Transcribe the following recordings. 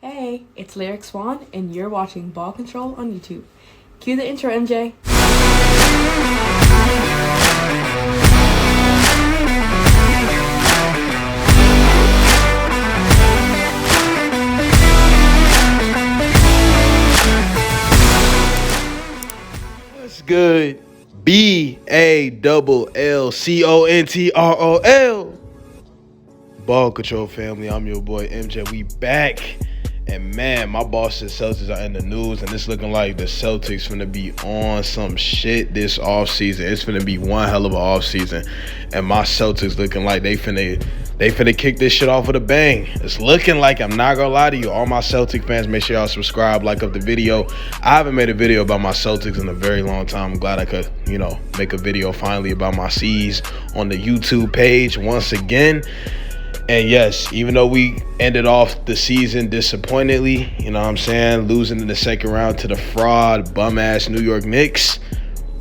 Hey, it's Lyric Swan, and you're watching Ball Control on YouTube. Cue the intro, MJ. What's good? BALLCONTROL. Ball Control family, I'm your boy MJ. We back. And man, my boss said Celtics are in the news, and it's looking like the Celtics finna be on some shit this offseason. It's finna be one hell of an offseason. And my Celtics looking like they finna kick this shit off with a bang. It's looking like, I'm not gonna lie to you, all my Celtic fans, make sure y'all subscribe, like up the video. I haven't made a video about my Celtics in a very long time. I'm glad I could, make a video finally about my C's on the YouTube page once again. And yes, even though we ended off the season disappointingly, losing in the second round to the fraud, bum-ass New York Knicks,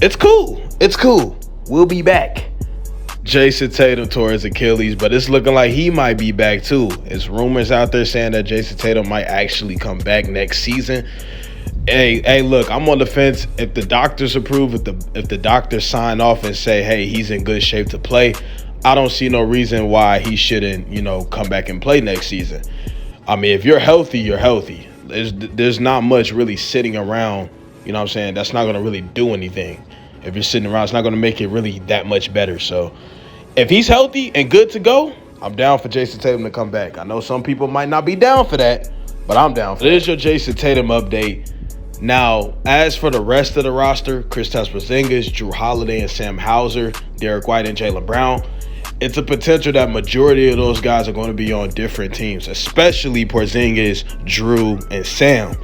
it's cool. It's cool. We'll be back. Jason Tatum tore his Achilles, but it's looking like he might be back too. There's rumors out there saying that Jason Tatum might actually come back next season. Hey, look, I'm on the fence. If the doctors approve, if the doctors sign off and say, hey, he's in good shape to play, I don't see no reason why he shouldn't, come back and play next season. I mean, if you're healthy, you're healthy. There's not much really sitting around, that's not going to really do anything. If you're sitting around, it's not going to make it really that much better. So if he's healthy and good to go, I'm down for Jason Tatum to come back. I know some people might not be down for that, but I'm down for it. This is your Jason Tatum update. Now, as for the rest of the roster, Kristaps Porzingis, Jrue Holiday, and Sam Hauser, Derek White, and Jaylen Brown, it's a potential that majority of those guys are going to be on different teams, especially Porzingis, Jrue, and Sam.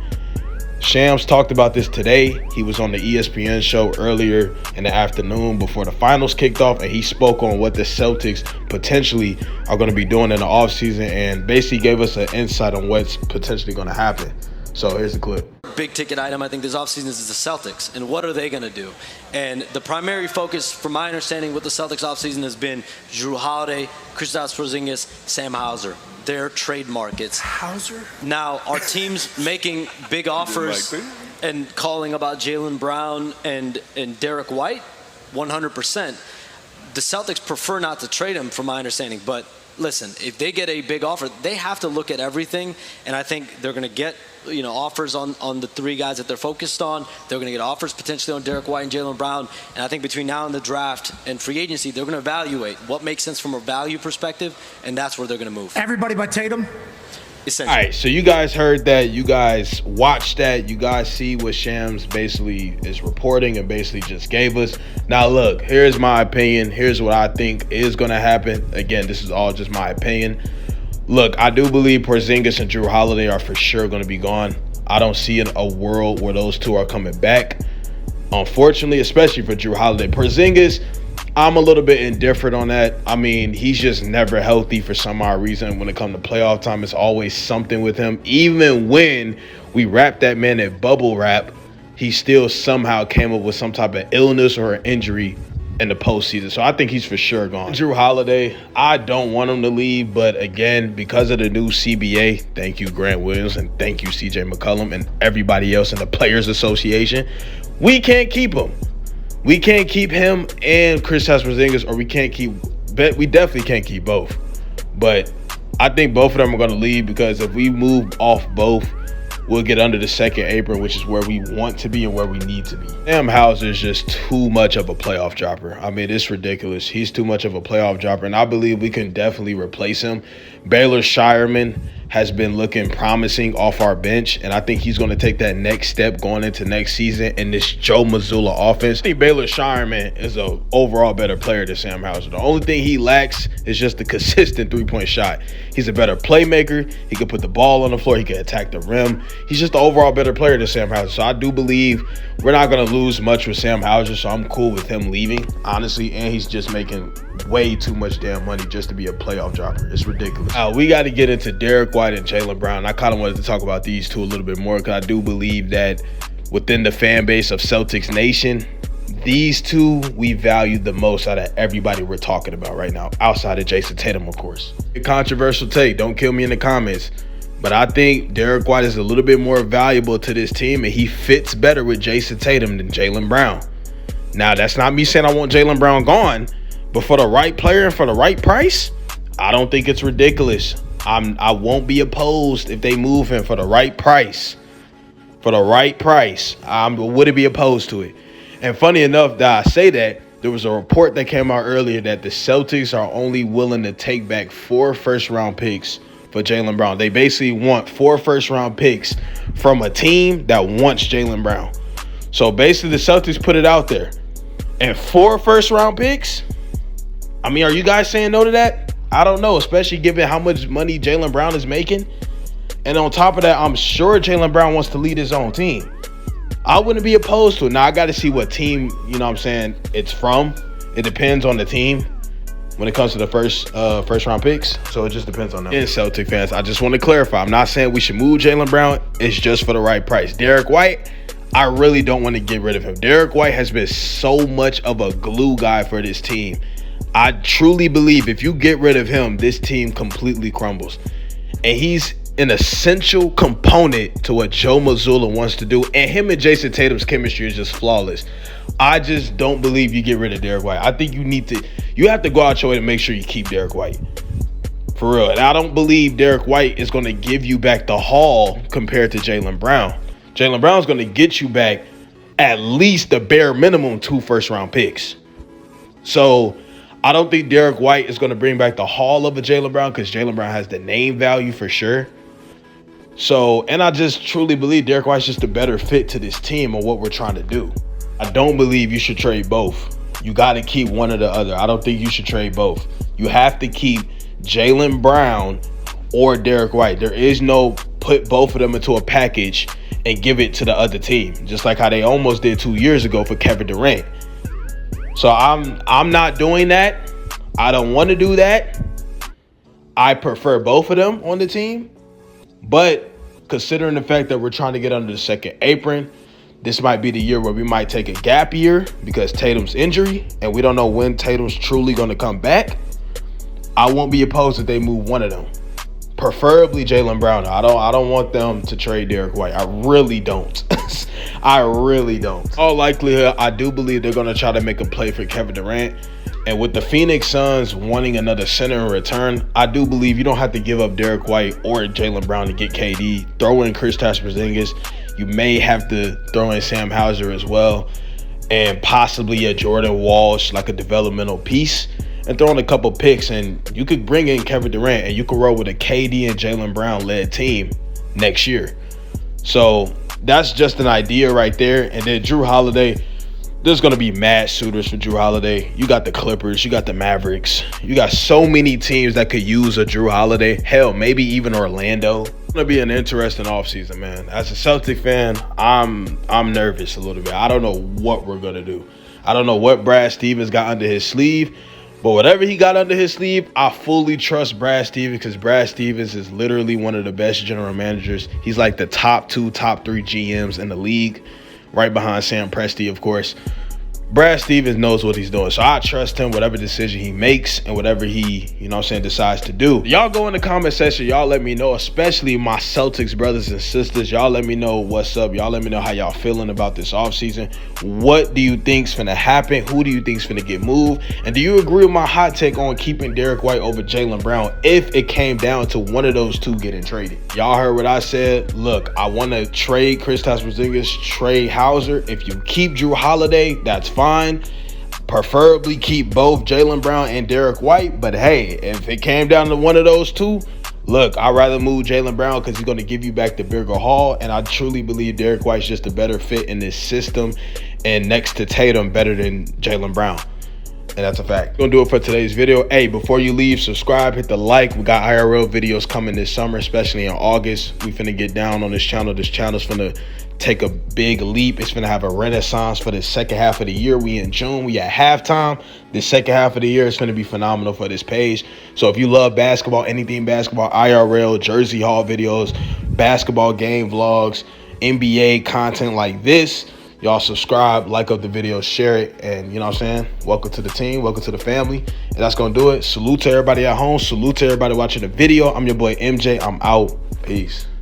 Shams talked about this today. He was on the ESPN show earlier in the afternoon before the finals kicked off, and he spoke on what the Celtics potentially are going to be doing in the offseason and basically gave us an insight on what's potentially going to happen. So here's the clip. Big ticket item, I think, this offseason is the Celtics. And what are they going to do? And the primary focus, from my understanding, with the Celtics offseason has been Jrue Holiday, Kristaps Porzingis, Sam Hauser. Their trade markets. Hauser? Now, are teams making big offers and calling about Jaylen Brown and Derek White? 100%. The Celtics prefer not to trade him, from my understanding. But listen, if they get a big offer, they have to look at everything. And I think they're going to get offers on the three guys that they're focused on. They're going to get offers potentially on Derek White and Jaylen Brown. And I think between now and the draft and free agency, they're going to evaluate what makes sense from a value perspective, and that's where they're going to move. Everybody but Tatum? All right, so you guys heard that. You guys watched that. You guys see what Shams basically is reporting and basically just gave us. Now, look, here's my opinion. Here's what I think is going to happen. Again, this is all just my opinion. Look, I do believe Porzingis and Jrue Holiday are for sure going to be gone. I don't see a world where those two are coming back. Unfortunately, especially for Jrue Holiday. Porzingis, I'm a little bit indifferent on that. I mean, he's just never healthy for some odd reason. When it comes to playoff time, it's always something with him. Even when we wrap that man at bubble wrap, he still somehow came up with some type of illness or an injury in the postseason. So I think he's for sure gone. Jrue Holiday, I don't want him to leave, but again, because of the new CBA, thank you Grant Williams and thank you CJ McCollum and everybody else in the Players Association, we can't keep him. We can't keep him and Kristaps Porzingis, or we definitely can't keep both. But I think both of them are going to leave, because if we move off both, we'll get under the second apron, which is where we want to be and where we need to be. Sam Hauser is just too much of a playoff dropper. I mean, it's ridiculous. He's too much of a playoff dropper, and I believe we can definitely replace him. Baylor Shireman has been looking promising off our bench, and I think he's going to take that next step going into next season in this Joe Mazzulla offense. I think Baylor Shireman is an overall better player than Sam Hauser. The only thing he lacks is just the consistent three-point shot. He's a better playmaker. He can put the ball on the floor. He can attack the rim. He's just the overall better player than Sam Hauser. So I do believe we're not going to lose much with Sam Hauser, so I'm cool with him leaving, honestly, and he's just making way too much damn money just to be a playoff dropper. It's ridiculous. Now, we got to get into Derek White and Jaylen Brown. I kind of wanted to talk about these two a little bit more, because I do believe that within the fan base of Celtics Nation, these two we value the most out of everybody we're talking about right now, outside of Jason Tatum, of course. A controversial take, don't kill me in the comments, But I think Derek White is a little bit more valuable to this team, and he fits better with Jason Tatum than Jaylen Brown. Now, that's not me saying I want Jaylen Brown gone, but for the right player and for the right price, I don't think it's ridiculous. I won't be opposed if they move him for the right price. For the right price, I wouldn't be opposed to it. And funny enough that I say that, there was a report that came out earlier that the Celtics are only willing to take back 4 first-round picks for Jaylen Brown. They basically want 4 first-round picks from a team that wants Jaylen Brown. So basically the Celtics put it out there. And 4 first-round picks? I mean, are you guys saying no to that? I don't know, especially given how much money Jaylen Brown is making. And on top of that, I'm sure Jaylen Brown wants to lead his own team. I wouldn't be opposed to it. Now, I got to see what team, you know what I'm saying, it's from. It depends on the team when it comes to the first round picks. So it just depends on them. And Celtic fans, I just want to clarify. I'm not saying we should move Jaylen Brown. It's just for the right price. Derek White, I really don't want to get rid of him. Derek White has been so much of a glue guy for this team. I truly believe if you get rid of him, this team completely crumbles. And he's an essential component to what Joe Mazzulla wants to do. And him and Jason Tatum's chemistry is just flawless. I just don't believe you get rid of Derek White. I think you have to go out your way to make sure you keep Derek White. For real. And I don't believe Derek White is going to give you back the haul compared to Jaylen Brown. Jaylen Brown's going to get you back at least the bare minimum 2 first-round picks. So I don't think Derek White is going to bring back the haul of a Jaylen Brown because Jaylen Brown has the name value for sure. So, and I just truly believe Derek White's just a better fit to this team and what we're trying to do. I don't believe you should trade both. You got to keep one or the other. I don't think you should trade both. You have to keep Jaylen Brown or Derek White. There is no put both of them into a package and give it to the other team, just like how they almost did 2 years ago for Kevin Durant. So I'm not doing that. I don't want to do that. I prefer both of them on the team. But considering the fact that we're trying to get under the second apron, this might be the year where we might take a gap year because Tatum's injury, and we don't know when Tatum's truly going to come back. I won't be opposed if they move one of them. Preferably Jaylen Brown. I don't want them to trade Derek White. I really don't. I really don't. All likelihood, I do believe they're going to try to make a play for Kevin Durant. And with the Phoenix Suns wanting another center in return, I do believe you don't have to give up Derek White or Jaylen Brown to get KD. Throw in Kristaps Porzingis. You may have to throw in Sam Hauser as well. And possibly a Jordan Walsh, like a developmental piece. And throw in a couple picks. And you could bring in Kevin Durant. And you could roll with a KD and Jaylen Brown-led team next year. So that's just an idea right there. And then Drew Holiday. There's going to be mad suitors for Drew Holiday. You got the Clippers. You got the Mavericks. You got so many teams that could use a Drew Holiday. Hell, maybe even Orlando. It's going to be an interesting offseason, man. As a Celtic fan, I'm nervous a little bit. I don't know what we're going to do. I don't know what Brad Stevens got under his sleeve. But whatever he got under his sleeve, I fully trust Brad Stevens because Brad Stevens is literally one of the best general managers. He's like the top 2, top 3 GMs in the league. Right behind Sam Presti, of course. Brad Stevens knows what he's doing. So I trust him, whatever decision he makes and whatever he, decides to do. Y'all go in the comment section. Y'all let me know, especially my Celtics brothers and sisters. Y'all let me know what's up. Y'all let me know how y'all feeling about this offseason. What do you think's finna happen? Who do you think's finna get moved? And do you agree with my hot take on keeping Derek White over Jaylen Brown if it came down to one of those two getting traded? Y'all heard what I said. Look, I want to trade Kristaps Porzingis, trade Hauser. If you keep Drew Holiday, that's fine. Preferably keep both Jaylen Brown and Derek White. But hey, if it came down to one of those two, look, I'd rather move Jaylen Brown because he's going to give you back the bigger haul. And I truly believe Derek White's just a better fit in this system. And next to Tatum, better than Jaylen Brown. And that's a fact. Gonna do it for today's video. Hey, before you leave, subscribe, hit the like. We got IRL videos coming this summer, especially in August. We finna get down on this channel. This channel's finna take a big leap. It's finna have a renaissance for the second half of the year. We in June. We at halftime. The second half of the year is finna be phenomenal for this page. So if you love basketball, anything basketball, IRL, Jersey Hall videos, basketball game vlogs, NBA content like this, y'all subscribe, like up the video, share it, and you know what I'm saying? Welcome to the team, welcome to the family. And that's going to do it. Salute to everybody at home. Salute to everybody watching the video. I'm your boy MJ. I'm out. Peace.